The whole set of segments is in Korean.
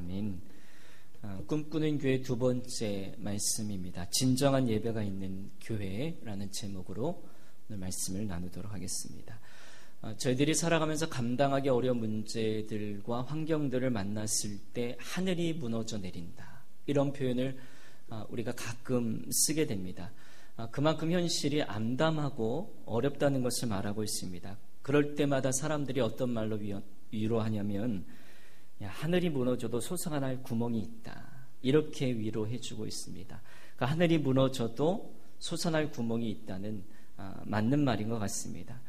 아멘. 꿈꾸는 교회 두 번째 말씀입니다. 진정한 예배가 있는 교회라는 제목으로 오늘 말씀을 나누도록 하겠습니다. 저희들이 살아가면서 감당하기 어려운 문제들과 환경들을 만났을 때 하늘이 무너져 내린다, 이런 표현을 우리가 가끔 쓰게 됩니다. 그만큼 현실이 암담하고 어렵다는 것을 말하고 있습니다. 그럴 때마다 사람들이 어떤 말로 위로하냐면, 야, 하늘이 무너져도 솟아날 구멍이 있다, 이렇게 위로해주고 있습니다. 그러니까 하늘이 무너져도 솟아날 구멍이 있다는 맞는 말인 것 같습니다.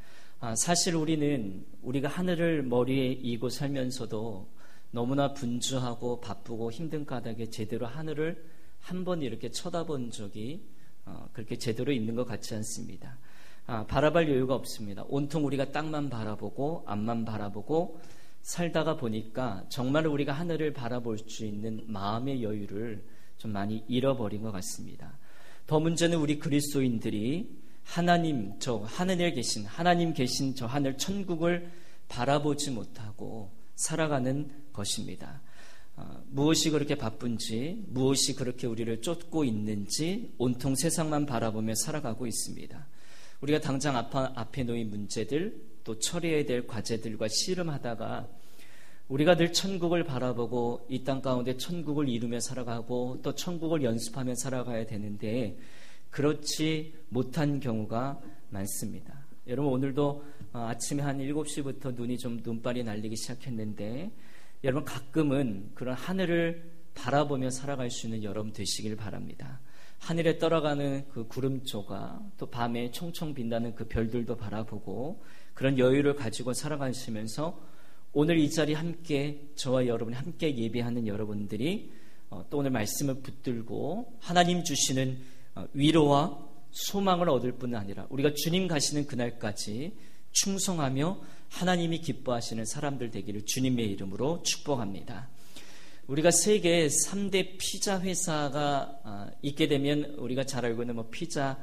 사실 우리가 하늘을 머리에 이고 살면서도 너무나 분주하고 바쁘고 힘든 까닭에 제대로 하늘을 한번 이렇게 쳐다본 적이 그렇게 제대로 있는 것 같지 않습니다. 바라볼 여유가 없습니다. 온통 우리가 땅만 바라보고 앞만 바라보고 살다가 보니까 정말 우리가 하늘을 바라볼 수 있는 마음의 여유를 좀 많이 잃어버린 것 같습니다. 더 문제는 우리 그리스도인들이 하늘에 계신 하나님 계신 저 하늘 천국을 바라보지 못하고 살아가는 것입니다. 무엇이 그렇게 바쁜지, 무엇이 그렇게 우리를 쫓고 있는지 온통 세상만 바라보며 살아가고 있습니다. 우리가 당장 앞에 놓인 문제들, 또 처리해야 될 과제들과 씨름하다가 우리가 늘 천국을 바라보고 이 땅 가운데 천국을 이루며 살아가고 또 천국을 연습하며 살아가야 되는데 그렇지 못한 경우가 많습니다. 여러분, 오늘도 아침에 한 7시부터 눈발이 날리기 시작했는데 여러분, 가끔은 그런 하늘을 바라보며 살아갈 수 있는 여러분 되시길 바랍니다. 하늘에 떠나가는 그 구름조가, 또 밤에 총총 빛나는 그 별들도 바라보고 그런 여유를 가지고 살아가시면서 오늘 이 자리 함께 저와 여러분이 함께 예배하는 여러분들이 또 오늘 말씀을 붙들고 하나님 주시는 위로와 소망을 얻을 뿐 아니라 우리가 주님 가시는 그날까지 충성하며 하나님이 기뻐하시는 사람들 되기를 주님의 이름으로 축복합니다. 우리가 세계 3대 피자 회사가 있게 되면 우리가 잘 알고 있는 피자핫,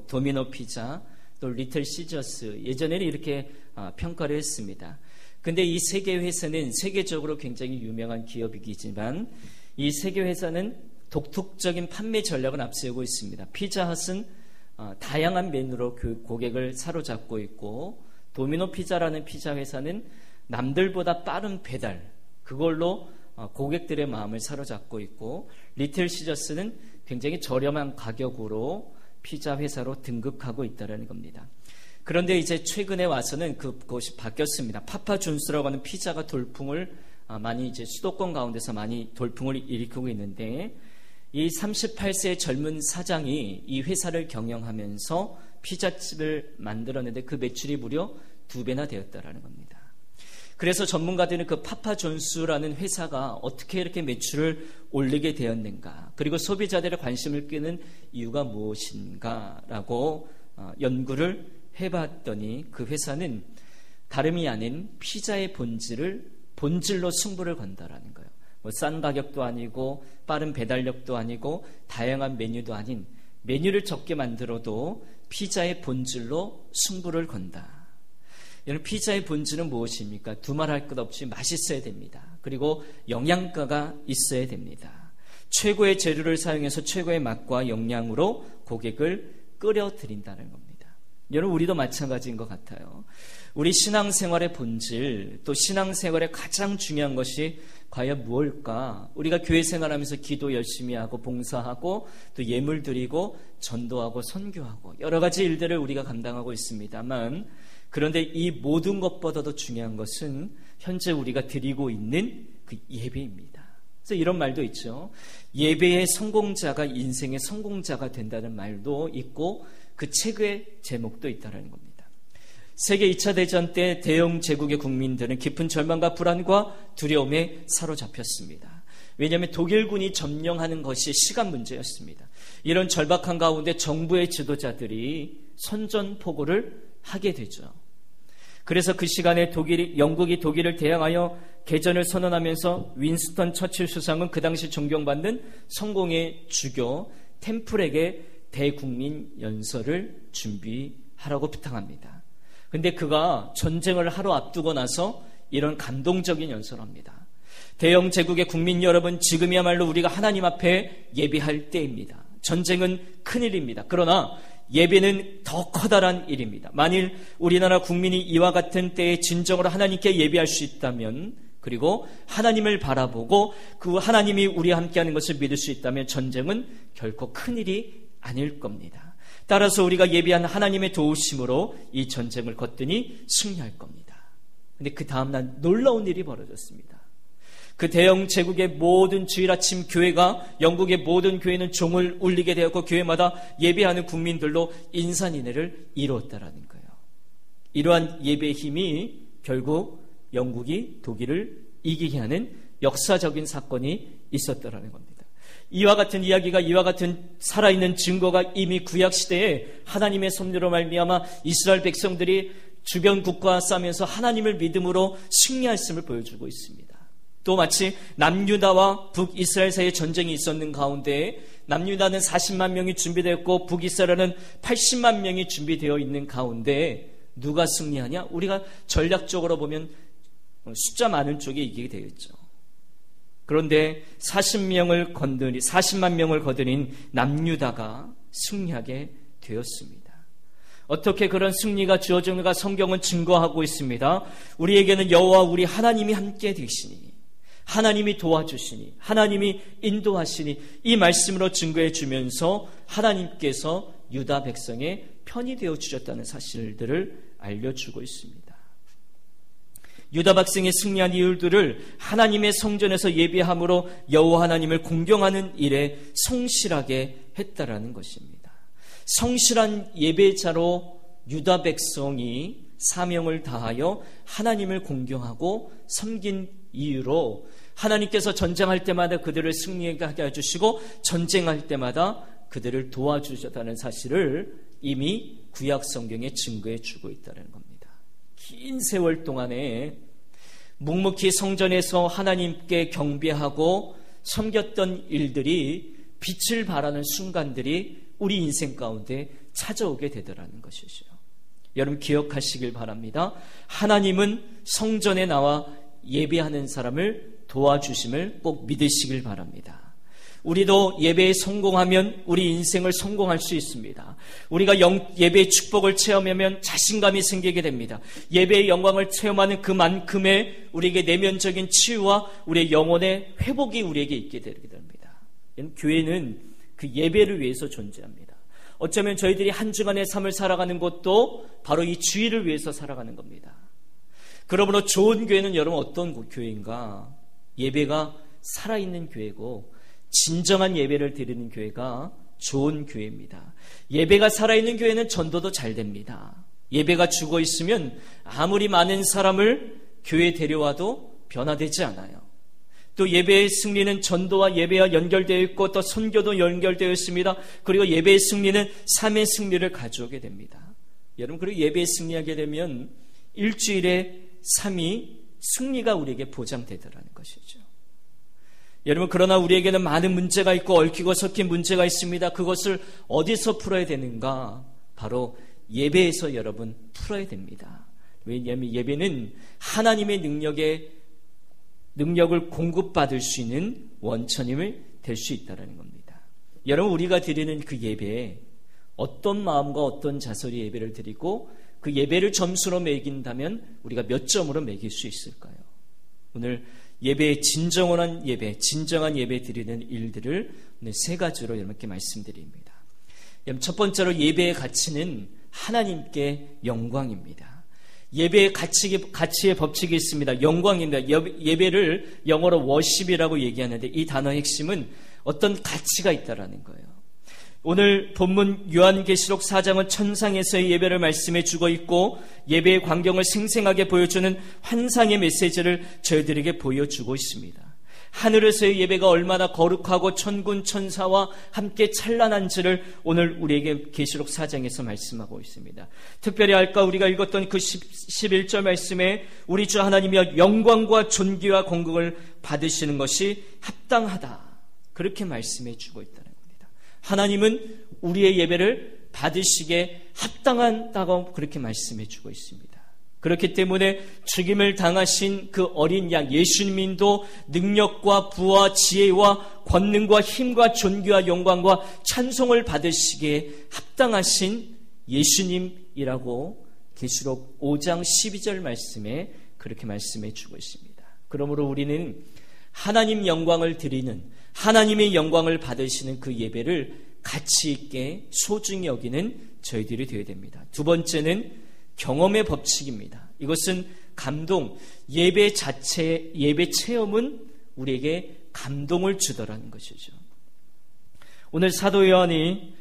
도미노 피자, 또 리틀 시저스, 예전에는 이렇게 평가를 했습니다. 근데 이 세 개 회사는 세계적으로 굉장히 유명한 기업이지만 이 세 개 회사는 독특적인 판매 전략을 앞세우고 있습니다. 피자핫은 다양한 메뉴로 그 고객을 사로잡고 있고, 도미노 피자라는 피자 회사는 남들보다 빠른 배달, 그걸로 고객들의 마음을 사로잡고 있고, 리틀 시저스는 굉장히 저렴한 가격으로 피자 회사로 등극하고 있다는 겁니다. 그런데 이제 최근에 와서는 그것이 바뀌었습니다. 파파존스라고 하는 피자가 많이 이제 수도권 가운데서 많이 돌풍을 일으키고 있는데, 이 38세의 젊은 사장이 이 회사를 경영하면서 피자집을 만들었는데 그 매출이 무려 2배나 되었다라는 겁니다. 그래서 전문가들은 그 파파존스라는 회사가 어떻게 이렇게 매출을 올리게 되었는가, 그리고 소비자들의 관심을 끄는 이유가 무엇인가라고 연구를 해봤더니 그 회사는 다름이 아닌 피자의 본질로 승부를 건다라는 거예요. 싼 가격도 아니고 빠른 배달력도 아니고 다양한 메뉴도 아닌, 메뉴를 적게 만들어도 피자의 본질로 승부를 건다. 여러분, 피자의 본질은 무엇입니까? 두말할 것 없이 맛있어야 됩니다. 그리고 영양가가 있어야 됩니다. 최고의 재료를 사용해서 최고의 맛과 영양으로 고객을 끌어들인다는 겁니다. 여러분, 우리도 마찬가지인 것 같아요. 우리 신앙생활의 본질, 또 신앙생활의 가장 중요한 것이 과연 무엇일까? 우리가 교회 생활하면서 기도 열심히 하고 봉사하고 또 예물 드리고 전도하고 선교하고 여러 가지 일들을 우리가 감당하고 있습니다만, 그런데 이 모든 것보다도 중요한 것은 현재 우리가 드리고 있는 그 예배입니다. 그래서 이런 말도 있죠. 예배의 성공자가 인생의 성공자가 된다는 말도 있고, 그 책의 제목도 있다는 겁니다. 세계 2차 대전 때 대영 제국의 국민들은 깊은 절망과 불안과 두려움에 사로잡혔습니다. 왜냐하면 독일군이 점령하는 것이 시간 문제였습니다. 이런 절박한 가운데 정부의 지도자들이 선전포고를 하게 되죠. 그래서 그 시간에 영국이 독일을 대항하여 개전을 선언하면서 윈스턴 처칠 수상은 그 당시 존경받는 성공의 주교 템플에게 대국민 연설을 준비하라고 부탁합니다. 근데 그가 전쟁을 하루 앞두고 나서 이런 감동적인 연설을 합니다. 대영 제국의 국민 여러분, 지금이야말로 우리가 하나님 앞에 예배할 때입니다. 전쟁은 큰일입니다. 그러나 예배는 더 커다란 일입니다. 만일 우리나라 국민이 이와 같은 때에 진정으로 하나님께 예배할 수 있다면, 그리고 하나님을 바라보고 그 하나님이 우리와 함께하는 것을 믿을 수 있다면 전쟁은 결코 큰일이 아닐 겁니다. 따라서 우리가 예배한 하나님의 도우심으로 이 전쟁을 거뜬히 승리할 겁니다. 그런데 그 다음날 놀라운 일이 벌어졌습니다. 그 대영 제국의 모든 주일 아침 교회가, 영국의 모든 교회는 종을 울리게 되었고 교회마다 예배하는 국민들로 인산인해를 이루었다라는 거예요. 이러한 예배의 힘이 결국 영국이 독일을 이기게 하는 역사적인 사건이 있었다라는 겁니다. 이와 같은 이야기가, 이와 같은 살아있는 증거가 이미 구약시대에 하나님의 섭리로 말미암아 이스라엘 백성들이 주변 국가와 싸우면서 하나님을 믿음으로 승리했음을 보여주고 있습니다. 또 마치 남유다와 북이스라엘 사이에 전쟁이 있었는 가운데 남유다는 40만 명이 준비되었고 북이스라엘은 80만 명이 준비되어 있는 가운데 누가 승리하냐? 우리가 전략적으로 보면 숫자 많은 쪽이 이기게 되겠죠. 그런데 40만 명을 거느린 남유다가 승리하게 되었습니다. 어떻게 그런 승리가 주어지는가 성경은 증거하고 있습니다. 우리에게는 여호와 우리 하나님이 함께 되시니, 하나님이 도와주시니, 하나님이 인도하시니, 이 말씀으로 증거해 주면서 하나님께서 유다 백성의 편이 되어 주셨다는 사실들을 알려주고 있습니다. 유다 백성이 승리한 이유들을 하나님의 성전에서 예배함으로 여호와 하나님을 공경하는 일에 성실하게 했다라는 것입니다. 성실한 예배자로 유다 백성이 사명을 다하여 하나님을 공경하고 섬긴 이유로 하나님께서 전쟁할 때마다 그들을 승리하게 해주시고 전쟁할 때마다 그들을 도와주셨다는 사실을 이미 구약 성경에 증거해 주고 있다는 겁니다. 긴 세월 동안에 묵묵히 성전에서 하나님께 경배하고 섬겼던 일들이 빛을 발하는 순간들이 우리 인생 가운데 찾아오게 되더라는 것이죠. 여러분 기억하시길 바랍니다. 하나님은 성전에 나와 예배하는 사람을 도와주심을 꼭 믿으시길 바랍니다. 우리도 예배에 성공하면 우리 인생을 성공할 수 있습니다. 우리가 예배의 축복을 체험하면 자신감이 생기게 됩니다. 예배의 영광을 체험하는 그만큼의 우리에게 내면적인 치유와 우리의 영혼의 회복이 우리에게 있게 되게 됩니다. 교회는 그 예배를 위해서 존재합니다. 어쩌면 저희들이 한 주간의 삶을 살아가는 것도 바로 이 주일을 위해서 살아가는 겁니다. 그러므로 좋은 교회는 여러분 어떤 교회인가? 예배가 살아있는 교회고 진정한 예배를 드리는 교회가 좋은 교회입니다. 예배가 살아있는 교회는 전도도 잘 됩니다. 예배가 죽어 있으면 아무리 많은 사람을 교회에 데려와도 변화되지 않아요. 또 예배의 승리는 전도와 예배와 연결되어 있고 또 선교도 연결되어 있습니다. 그리고 예배의 승리는 삶의 승리를 가져오게 됩니다. 여러분 그리고 예배에 승리하게 되면 일주일에 3위 승리가 우리에게 보장되더라는 것이죠. 여러분 그러나 우리에게는 많은 문제가 있고 얽히고 섞인 문제가 있습니다. 그것을 어디서 풀어야 되는가? 바로 예배에서 여러분 풀어야 됩니다. 왜냐하면 예배는 하나님의 능력을 공급받을 수 있는 원천임을 될 수 있다는 겁니다. 여러분 우리가 드리는 그 예배에 어떤 마음과 어떤 자세로 예배를 드리고 그 예배를 점수로 매긴다면 우리가 몇 점으로 매길 수 있을까요? 오늘 예배의 진정한 예배 드리는 일들을 오늘 3가지로 여러분께 말씀드립니다. 첫 번째로 예배의 가치는 하나님께 영광입니다. 예배의 가치의 법칙이 있습니다. 영광입니다. 예배를 영어로 worship이라고 얘기하는데 이 단어의 핵심은 어떤 가치가 있다라는 거예요. 오늘 본문 요한계시록 4장은 천상에서의 예배를 말씀해 주고 있고 예배의 광경을 생생하게 보여주는 환상의 메시지를 저희들에게 보여주고 있습니다. 하늘에서의 예배가 얼마나 거룩하고 천군 천사와 함께 찬란한지를 오늘 우리에게 계시록 4장에서 말씀하고 있습니다. 특별히 아까 우리가 읽었던 그 11절 말씀에 우리 주 하나님이여 영광과 존귀와 공급을 받으시는 것이 합당하다 그렇게 말씀해 주고 있다는 겁니다. 하나님은 우리의 예배를 받으시기에 합당하다고 그렇게 말씀해 주고 있습니다. 그렇기 때문에 죽임을 당하신 그 어린 양 예수님도 능력과 부와 지혜와 권능과 힘과 존귀와 영광과 찬송을 받으시기에 합당하신 예수님이라고 계시록 5장 12절 말씀에 그렇게 말씀해 주고 있습니다. 그러므로 우리는 하나님 영광을 드리는, 하나님의 영광을 받으시는 그 예배를 가치 있게 소중히 여기는 저희들이 되어야 됩니다. 두 번째는 경험의 법칙입니다. 이것은 감동, 예배 자체, 예배 체험은 우리에게 감동을 주더라는 것이죠. 오늘 사도 요한이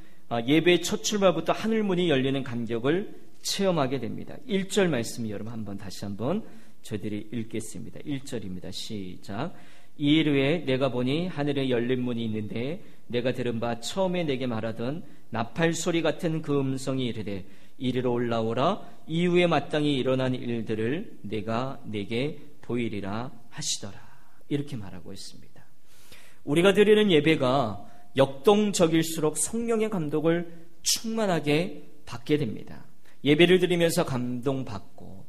예배의 첫 출발부터 하늘문이 열리는 감격을 체험하게 됩니다. 1절 말씀이 여러분 다시 한번 저희들이 읽겠습니다. 1절입니다. 시작. 이일 후에 내가 보니 하늘에 열린 문이 있는데 내가 들은 바 처음에 내게 말하던 나팔 소리 같은 그 음성이 이르되 이리로 올라오라, 이후에 마땅히 일어난 일들을 내가 내게 보이리라 하시더라. 이렇게 말하고 있습니다. 우리가 드리는 예배가 역동적일수록 성령의 감동을 충만하게 받게 됩니다. 예배를 드리면서 감동받고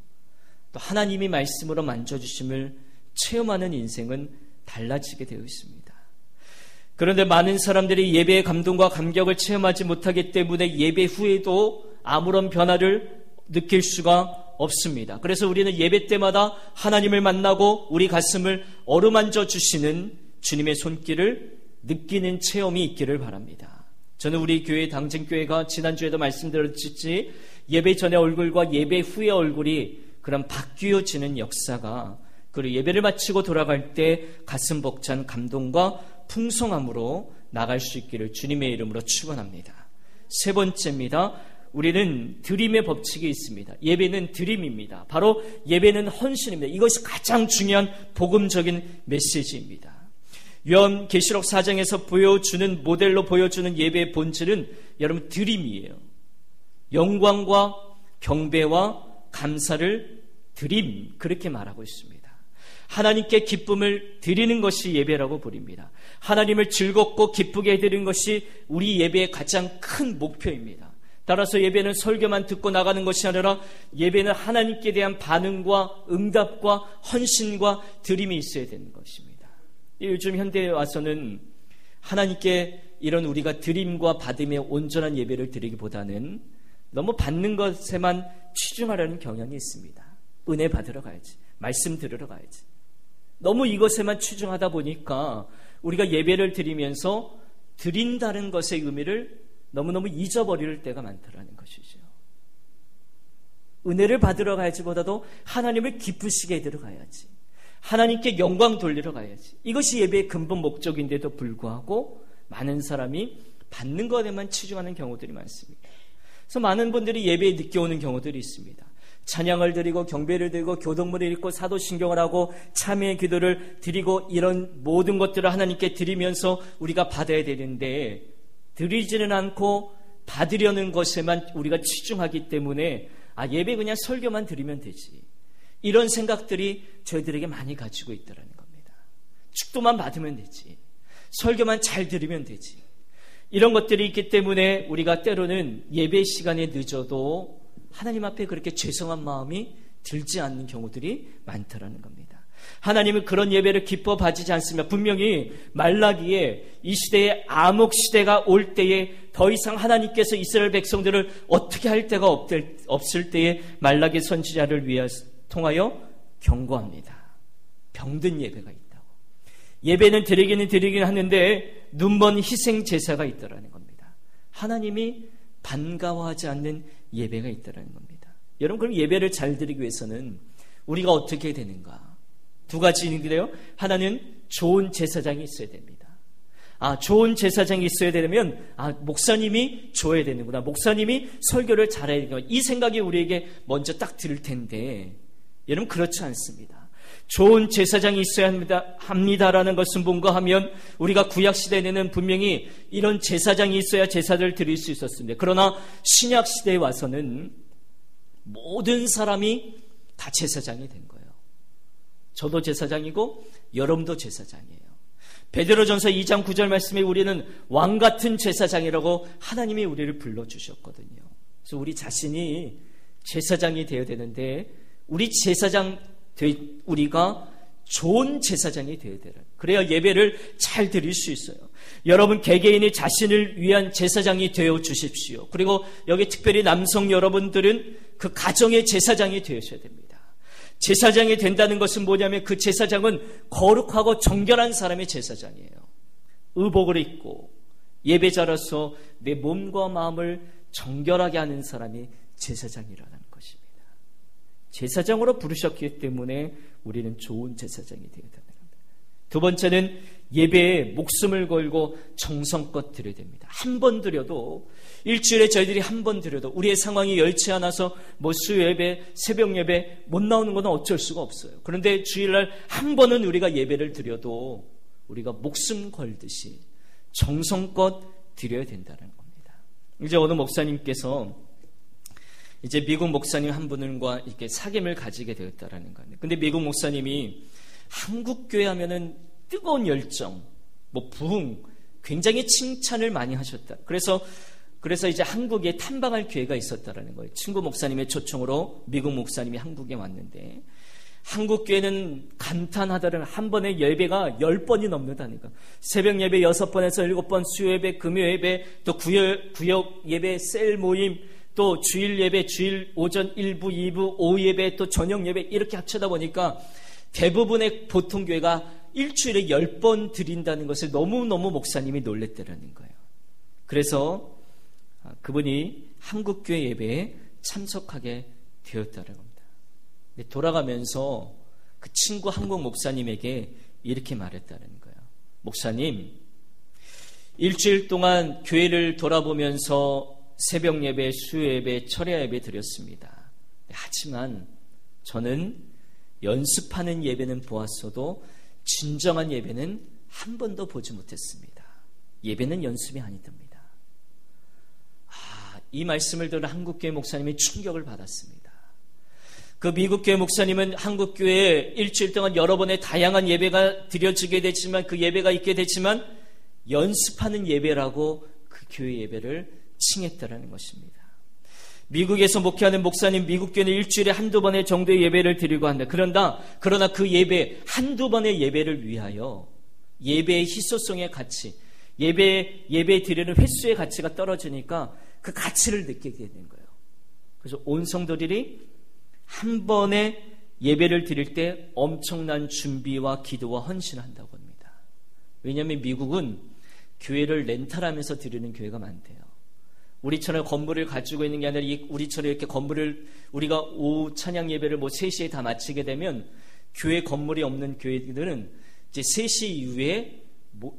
또 하나님이 말씀으로 만져주심을 체험하는 인생은 달라지게 되어 있습니다. 그런데 많은 사람들이 예배의 감동과 감격을 체험하지 못하기 때문에 예배 후에도 아무런 변화를 느낄 수가 없습니다. 그래서 우리는 예배 때마다 하나님을 만나고 우리 가슴을 어루만져 주시는 주님의 손길을 느끼는 체험이 있기를 바랍니다. 저는 우리 교회 당진교회가 지난주에도 말씀드렸듯이 예배 전의 얼굴과 예배 후의 얼굴이 그런 바뀌어지는 역사가, 그리고 예배를 마치고 돌아갈 때 가슴 벅찬 감동과 풍성함으로 나갈 수 있기를 주님의 이름으로 축원합니다. 세 번째입니다. 우리는 드림의 법칙이 있습니다. 예배는 드림입니다. 바로 예배는 헌신입니다. 이것이 가장 중요한 복음적인 메시지입니다. 요한계시록 4장에서 보여주는, 모델로 보여주는 예배의 본질은 여러분 드림이에요. 영광과 경배와 감사를 드림, 그렇게 말하고 있습니다. 하나님께 기쁨을 드리는 것이 예배라고 부릅니다. 하나님을 즐겁고 기쁘게 해드리는 것이 우리 예배의 가장 큰 목표입니다. 따라서 예배는 설교만 듣고 나가는 것이 아니라 예배는 하나님께 대한 반응과 응답과 헌신과 드림이 있어야 되는 것입니다. 요즘 현대에 와서는 하나님께 이런 우리가 드림과 받음의 온전한 예배를 드리기보다는 너무 받는 것에만 치중하려는 경향이 있습니다. 은혜 받으러 가야지, 말씀 들으러 가야지. 너무 이것에만 치중하다 보니까 우리가 예배를 드리면서 드린다는 것의 의미를 너무너무 잊어버릴 때가 많더라는 것이죠. 은혜를 받으러 가야지보다도 하나님을 기쁘시게 해드려 가야지, 하나님께 영광 돌리러 가야지. 이것이 예배의 근본 목적인데도 불구하고 많은 사람이 받는 것에만 치중하는 경우들이 많습니다. 그래서 많은 분들이 예배에 늦게 오는 경우들이 있습니다. 찬양을 드리고 경배를 드리고 교동물을 읽고 사도신경을 하고 참회의 기도를 드리고 이런 모든 것들을 하나님께 드리면서 우리가 받아야 되는데 드리지는 않고 받으려는 것에만 우리가 치중하기 때문에 예배 그냥 설교만 드리면 되지, 이런 생각들이 저희들에게 많이 가지고 있더라는 겁니다. 축도만 받으면 되지, 설교만 잘 들으면 되지, 이런 것들이 있기 때문에 우리가 때로는 예배 시간에 늦어도 하나님 앞에 그렇게 죄송한 마음이 들지 않는 경우들이 많더라는 겁니다. 하나님은 그런 예배를 기뻐 받지 않습니다. 분명히 말라기에 이 시대에 암흑 시대가 올 때에 더 이상 하나님께서 이스라엘 백성들을 어떻게 할 데가 없을 때에 말라기 선지자를 통하여 경고합니다. 병든 예배가 있다고. 예배는 드리기는 하는데 눈먼 희생 제사가 있더라는 겁니다. 하나님이 반가워하지 않는 예배가 있더라는 겁니다. 여러분, 그럼 예배를 잘 드리기 위해서는 우리가 어떻게 되는가? 두 가지 있는데요. 하나는 좋은 제사장이 있어야 됩니다. 좋은 제사장이 있어야 되면 목사님이 줘야 되는구나, 목사님이 설교를 잘해야 되는구나, 이 생각이 우리에게 먼저 딱 들 텐데 여러분, 그렇지 않습니다. 좋은 제사장이 있어야 합니다라는 것은 뭔가 하면 우리가 구약시대에는 분명히 이런 제사장이 있어야 제사를 드릴 수 있었습니다. 그러나 신약시대에 와서는 모든 사람이 다 제사장이 된 거예요. 저도 제사장이고 여러분도 제사장이에요. 베드로전서 2장 9절 말씀에 우리는 왕같은 제사장이라고 하나님이 우리를 불러주셨거든요. 그래서 우리 자신이 제사장이 되어야 되는데 우리 제사장 우리가 좋은 제사장이 되어야 되는, 그래야 예배를 잘 드릴 수 있어요. 여러분 개개인이 자신을 위한 제사장이 되어 주십시오. 그리고 여기 특별히 남성 여러분들은 그 가정의 제사장이 되셔야 됩니다. 제사장이 된다는 것은 뭐냐면 그 제사장은 거룩하고 정결한 사람의 제사장이에요. 의복을 입고 예배자로서 내 몸과 마음을 정결하게 하는 사람이 제사장이라는 것입니다. 제사장으로 부르셨기 때문에 우리는 좋은 제사장이 되어야 됩니다. 두 번째는 예배에 목숨을 걸고 정성껏 드려야 됩니다. 한 번 드려도, 일주일에 저희들이 한 번 드려도 우리의 상황이 여의치 않아서 수요예배, 새벽예배 못 나오는 건 어쩔 수가 없어요. 그런데 주일날 한 번은 우리가 예배를 드려도 우리가 목숨 걸듯이 정성껏 드려야 된다는 겁니다. 이제 어느 목사님께서 이제 미국 목사님 한 분과 이렇게 사귐을 가지게 되었다라는 거예요. 근데 미국 목사님이 한국 교회 하면은 뜨거운 열정, 부흥, 굉장히 칭찬을 많이 하셨다. 그래서 이제 한국에 탐방할 기회가 있었다라는 거예요. 친구 목사님의 초청으로 미국 목사님이 한국에 왔는데, 한국 교회는 감탄하더라는, 한 번에 예배가 10번이 넘는다니까. 새벽 예배 6번에서 7번, 수요 예배, 금요 예배, 또 구역 예배, 셀 모임, 또 주일 예배, 주일 오전 1부, 2부, 오후 예배, 또 저녁 예배, 이렇게 합쳐다 보니까 대부분의 보통 교회가 일주일에 10번 드린다는 것을 너무너무 목사님이 놀랬다라는 거예요. 그래서 그분이 한국교회 예배에 참석하게 되었다는 겁니다. 돌아가면서 그 친구 한국 목사님에게 이렇게 말했다는 거예요. 목사님, 일주일 동안 교회를 돌아보면서 새벽 예배, 수요 예배, 철야 예배 드렸습니다. 하지만 저는 연습하는 예배는 보았어도 진정한 예배는 한 번도 보지 못했습니다. 예배는 연습이 아니답니다. 이 말씀을 들은 한국교회 목사님이 충격을 받았습니다. 그 미국교회 목사님은 한국교회에 일주일 동안 여러 번의 다양한 예배가 드려지게 되지만, 그 예배가 있게 되지만 연습하는 예배라고 그 교회 예배를 칭했다라는 것입니다. 미국에서 목회하는 목사님, 미국 교회는 일주일에 한두 번의 정도의 예배를 드리고 한다. 그러나 그 예배, 한두 번의 예배를 위하여 예배의 희소성의 가치, 예배 드리는 횟수의 가치가 떨어지니까 그 가치를 느끼게 된 거예요. 그래서 온 성도들이 한 번의 예배를 드릴 때 엄청난 준비와 기도와 헌신한다고 합니다. 왜냐하면 미국은 교회를 렌탈하면서 드리는 교회가 많대요. 우리처럼 건물을 가지고 있는 게 아니라, 우리처럼 이렇게 건물을, 우리가 오후 찬양 예배를 3시에 다 마치게 되면 교회 건물이 없는 교회들은 이제 3시 이후에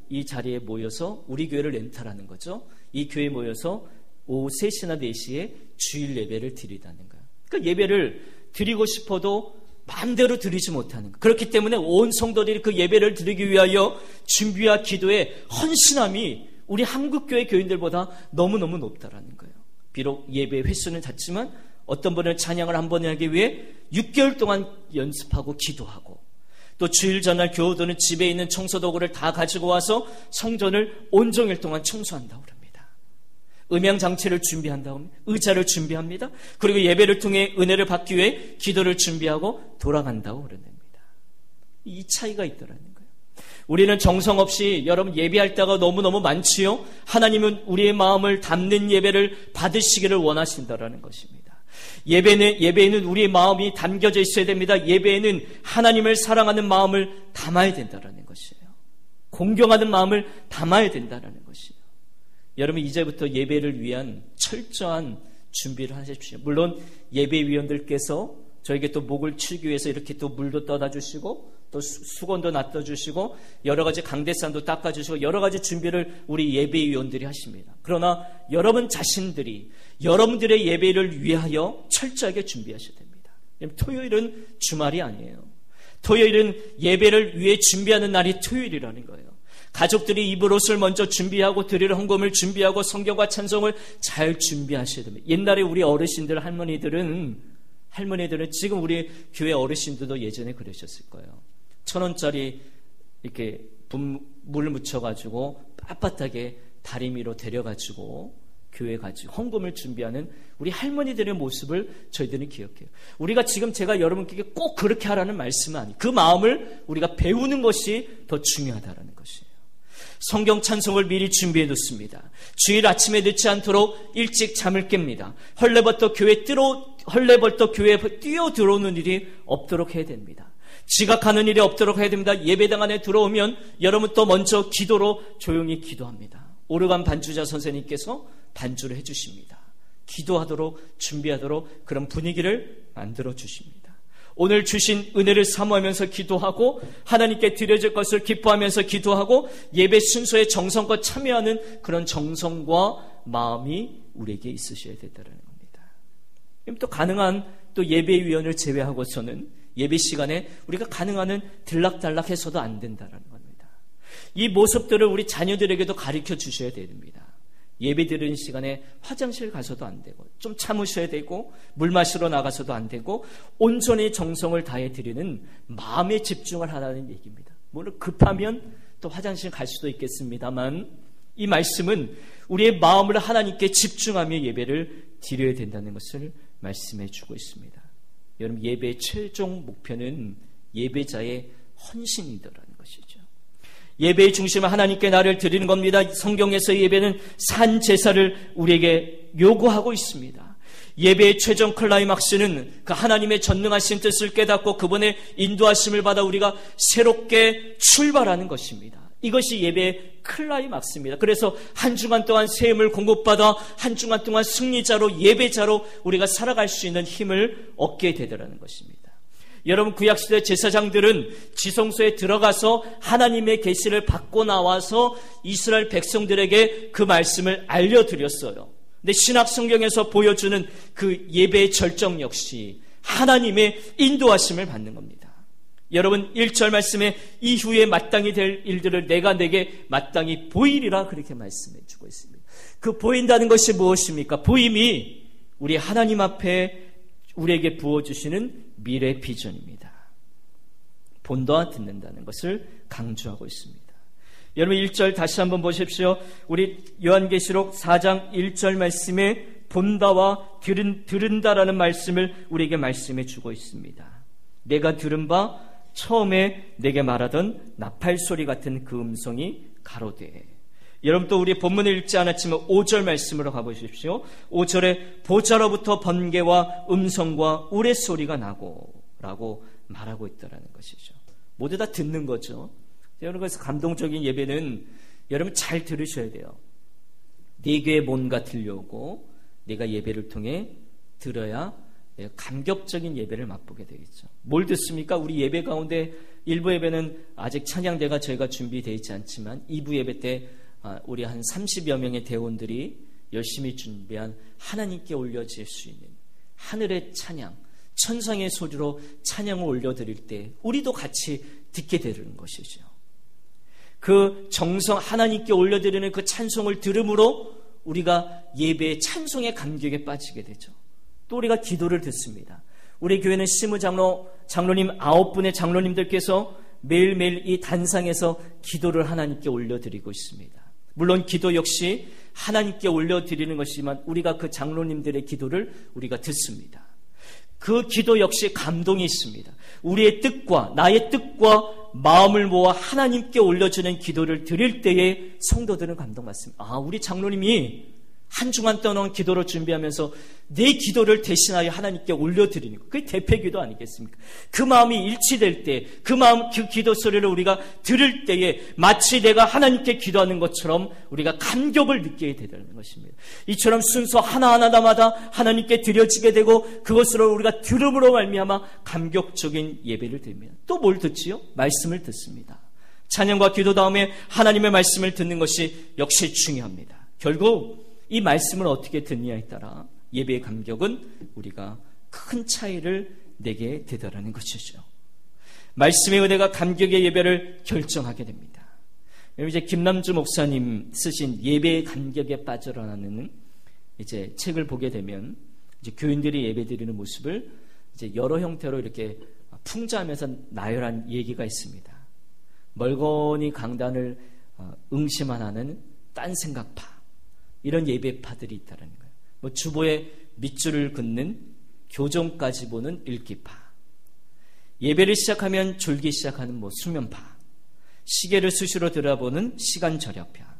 이 자리에 모여서 우리 교회를 렌탈하는 거죠. 이 교회에 모여서 오후 3시나 4시에 주일 예배를 드리다는 거예요. 그러니까 예배를 드리고 싶어도 마음대로 드리지 못하는 거예요. 그렇기 때문에 온 성도들이 그 예배를 드리기 위하여 준비와 기도의 헌신함이 우리 한국교회 교인들보다 너무너무 높다라는 거예요. 비록 예배 횟수는 작지만 어떤 분은 찬양을 한 번에 하기 위해 6개월 동안 연습하고 기도하고, 또 주일 전날 교우들은 집에 있는 청소도구를 다 가지고 와서 성전을 온종일 동안 청소한다고 합니다. 음향장치를 준비한다고 합니다. 의자를 준비합니다. 그리고 예배를 통해 은혜를 받기 위해 기도를 준비하고 돌아간다고 그럽니다. 이 차이가 있더라는 거예요. 우리는 정성 없이, 여러분 예배할 때가 너무너무 많지요. 하나님은 우리의 마음을 담는 예배를 받으시기를 원하신다라는 것입니다. 예배에는 우리의 마음이 담겨져 있어야 됩니다. 예배에는 하나님을 사랑하는 마음을 담아야 된다라는 것이에요. 공경하는 마음을 담아야 된다라는 것이에요. 여러분 이제부터 예배를 위한 철저한 준비를 하십시오. 물론 예배위원들께서 저에게 또 목을 치기 위해서 이렇게 또 물도 떠다 주시고, 또 수건도 놔둬 주시고, 여러 가지 강대상도 닦아 주시고, 여러 가지 준비를 우리 예배위원들이 하십니다. 그러나 여러분 자신들이 여러분들의 예배를 위하여 철저하게 준비하셔야 됩니다. 토요일은 주말이 아니에요. 토요일은 예배를 위해 준비하는 날이 토요일이라는 거예요. 가족들이 입을 옷을 먼저 준비하고, 드릴 헌금을 준비하고, 성경과 찬송을 잘 준비하셔야 됩니다. 옛날에 우리 어르신들, 할머니들은 지금 우리 교회 어르신들도 예전에 그러셨을 거예요. 1,000원짜리 이렇게 물을 묻혀가지고 빳빳하게 다리미로 데려가지고 교회 가지고 헌금을 준비하는 우리 할머니들의 모습을 저희들은 기억해요. 우리가 지금 제가 여러분께 꼭 그렇게 하라는 말씀은 아니에요. 그 마음을 우리가 배우는 것이 더 중요하다는 것이에요. 성경 찬송을 미리 준비해 뒀습니다. 주일 아침에 늦지 않도록 일찍 잠을 깹니다. 헐레벌떡 교회에 뛰어 들어오는 일이 없도록 해야 됩니다. 지각하는 일이 없도록 해야 됩니다. 예배당 안에 들어오면 여러분 또 먼저 기도로 조용히 기도합니다. 오르간 반주자 선생님께서 반주를 해주십니다. 기도하도록 준비하도록 그런 분위기를 만들어 주십니다. 오늘 주신 은혜를 사모하면서 기도하고 하나님께 드려질 것을 기뻐하면서 기도하고 예배 순서에 정성껏 참여하는 그런 정성과 마음이 우리에게 있으셔야 된다는 겁니다. 또 가능한 또 예배위원을 제외하고서는 예배 시간에 우리가 가능한 한 들락달락해서도 안 된다는 겁니다. 이 모습들을 우리 자녀들에게도 가르쳐 주셔야 됩니다. 예배 드리는 시간에 화장실 가서도 안 되고 좀 참으셔야 되고 물 마시러 나가서도 안 되고 온전히 정성을 다해 드리는 마음에 집중을 하라는 얘기입니다. 물론 급하면 또 화장실 갈 수도 있겠습니다만 이 말씀은 우리의 마음을 하나님께 집중하며 예배를 드려야 된다는 것을 말씀해 주고 있습니다. 여러분, 예배의 최종 목표는 예배자의 헌신이더라는 것이죠. 예배의 중심은 하나님께 나를 드리는 겁니다. 성경에서의 예배는 산 제사를 우리에게 요구하고 있습니다. 예배의 최종 클라이막스는 그 하나님의 전능하신 뜻을 깨닫고 그분의 인도하심을 받아 우리가 새롭게 출발하는 것입니다. 이것이 예배의 클라이막스입니다. 그래서 한 주간 동안 새 힘을 공급받아 한 주간 동안 승리자로 예배자로 우리가 살아갈 수 있는 힘을 얻게 되더라는 것입니다. 여러분, 구약시대 제사장들은 지성소에 들어가서 하나님의 계시를 받고 나와서 이스라엘 백성들에게 그 말씀을 알려드렸어요. 근데 신약 성경에서 보여주는 그 예배의 절정 역시 하나님의 인도하심을 받는 겁니다. 여러분, 1절 말씀에 이후에 마땅히 될 일들을 내가 내게 마땅히 보이리라 그렇게 말씀해 주고 있습니다. 그 보인다는 것이 무엇입니까? 보임이 우리 하나님 앞에 우리에게 부어주시는 미래 비전입니다. 본다와 듣는다는 것을 강조하고 있습니다. 여러분, 1절 다시 한번 보십시오. 우리 요한계시록 4장 1절 말씀에 본다와 들은다라는 말씀을 우리에게 말씀해 주고 있습니다. 내가 들은 바 처음에 내게 말하던 나팔 소리 같은 그 음성이 가로되. 여러분, 또 우리 본문을 읽지 않았지만 5절 말씀으로 가보십시오. 5절에 보좌로부터 번개와 음성과 우레소리가 나고 라고 말하고 있다는 것이죠. 모두 다 듣는 거죠. 여러분, 그래서 감동적인 예배는 여러분 잘 들으셔야 돼요. 네 귀에 뭔가 들려오고 내가 예배를 통해 들어야 내가 감격적인 예배를 맛보게 되겠죠. 뭘 듣습니까? 우리 예배 가운데 1부 예배는 아직 찬양대가 저희가 준비되어 있지 않지만 2부 예배 때 우리 한 30여 명의 대원들이 열심히 준비한 하나님께 올려질 수 있는 하늘의 찬양, 천상의 소리로 찬양을 올려드릴 때 우리도 같이 듣게 되는 것이죠. 그 정성 하나님께 올려드리는 그 찬송을 들음으로 우리가 예배의 찬송의 감격에 빠지게 되죠. 또 우리가 기도를 듣습니다. 우리 교회는 장로님 9분의 장로님들께서 매일매일 이 단상에서 기도를 하나님께 올려드리고 있습니다. 물론 기도 역시 하나님께 올려드리는 것이지만 우리가 그 장로님들의 기도를 우리가 듣습니다. 그 기도 역시 감동이 있습니다. 우리의 뜻과 나의 뜻과 마음을 모아 하나님께 올려주는 기도를 드릴 때에 성도들은 감동받습니다. 우리 장로님이 한 주간 동안 기도를 준비하면서 내 기도를 대신하여 하나님께 올려드리는 것, 그게 대패기도 아니겠습니까? 그 마음이 일치될 때, 그 기도 소리를 우리가 들을 때에 마치 내가 하나님께 기도하는 것처럼 우리가 감격을 느끼게 되는 것입니다. 이처럼 순서 하나하나마다 하나님께 드려지게 되고 그것으로 우리가 들음으로 말미암아 감격적인 예배를 드립니다. 또 뭘 듣지요? 말씀을 듣습니다. 찬양과 기도 다음에 하나님의 말씀을 듣는 것이 역시 중요합니다. 결국 이 말씀을 어떻게 듣느냐에 따라 예배의 감격은 우리가 큰 차이를 내게 되더라는 것이죠. 말씀의 은혜가 감격의 예배를 결정하게 됩니다. 이제 김남주 목사님 쓰신 예배의 감격에 빠져라는 이제 책을 보게 되면 이제 교인들이 예배드리는 모습을 이제 여러 형태로 이렇게 풍자하면서 나열한 얘기가 있습니다. 멀거니 강단을 응시만 하는 딴 생각파, 이런 예배파들이 있다는 거예요. 뭐 주보에 밑줄을 긋는 교정까지 보는 읽기파, 예배를 시작하면 졸기 시작하는 뭐 수면파, 시계를 수시로 들여다보는 시간 절약파,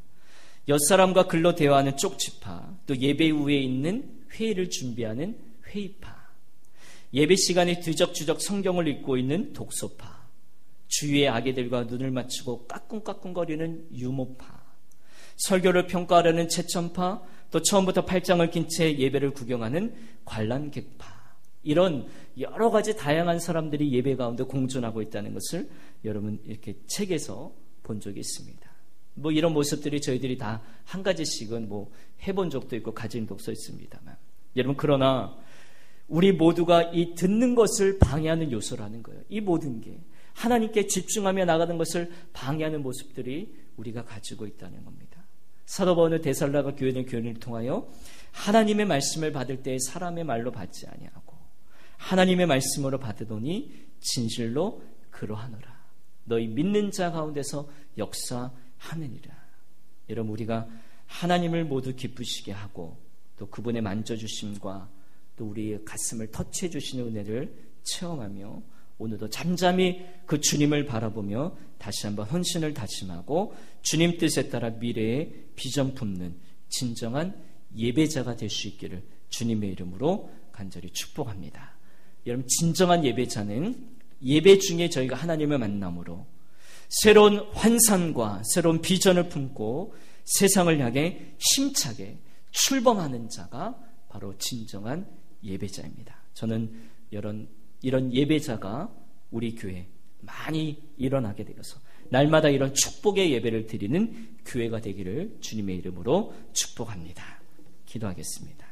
옆사람과 글로 대화하는 쪽지파, 또 예배 후에 있는 회의를 준비하는 회의파, 예배 시간에 뒤적뒤적 성경을 읽고 있는 독서파, 주위의 아기들과 눈을 맞추고 까꿍까꿍거리는 유모파, 설교를 평가하려는 채점파, 또 처음부터 팔짱을 낀 채 예배를 구경하는 관람객파, 이런 여러 가지 다양한 사람들이 예배 가운데 공존하고 있다는 것을 여러분 이렇게 책에서 본 적이 있습니다. 뭐 이런 모습들이 저희들이 다 한 가지씩은 뭐 해본 적도 있고 가진 적도 있습니다만, 여러분 그러나 우리 모두가 이 듣는 것을 방해하는 요소라는 거예요. 이 모든 게 하나님께 집중하며 나가는 것을 방해하는 모습들이 우리가 가지고 있다는 겁니다. 사도 바울은 데살로니가 교회를 통하여 하나님의 말씀을 받을 때 사람의 말로 받지 아니하고 하나님의 말씀으로 받으더니 진실로 그러하노라. 너희 믿는 자 가운데서 역사하느니라. 여러분 우리가 하나님을 모두 기쁘시게 하고 또 그분의 만져주심과 또 우리의 가슴을 터치해 주시는 은혜를 체험하며 오늘도 잠잠히 그 주님을 바라보며 다시 한번 헌신을 다짐하고 주님 뜻에 따라 미래의 비전 품는 진정한 예배자가 될 수 있기를 주님의 이름으로 간절히 축복합니다. 여러분 진정한 예배자는 예배 중에 저희가 하나님을 만남으로 새로운 환상과 새로운 비전을 품고 세상을 향해 힘차게 출범하는 자가 바로 진정한 예배자입니다. 저는 이런 예배자가 우리 교회에 많이 일어나게 되어서 날마다 이런 축복의 예배를 드리는 교회가 되기를 주님의 이름으로 축복합니다. 기도하겠습니다.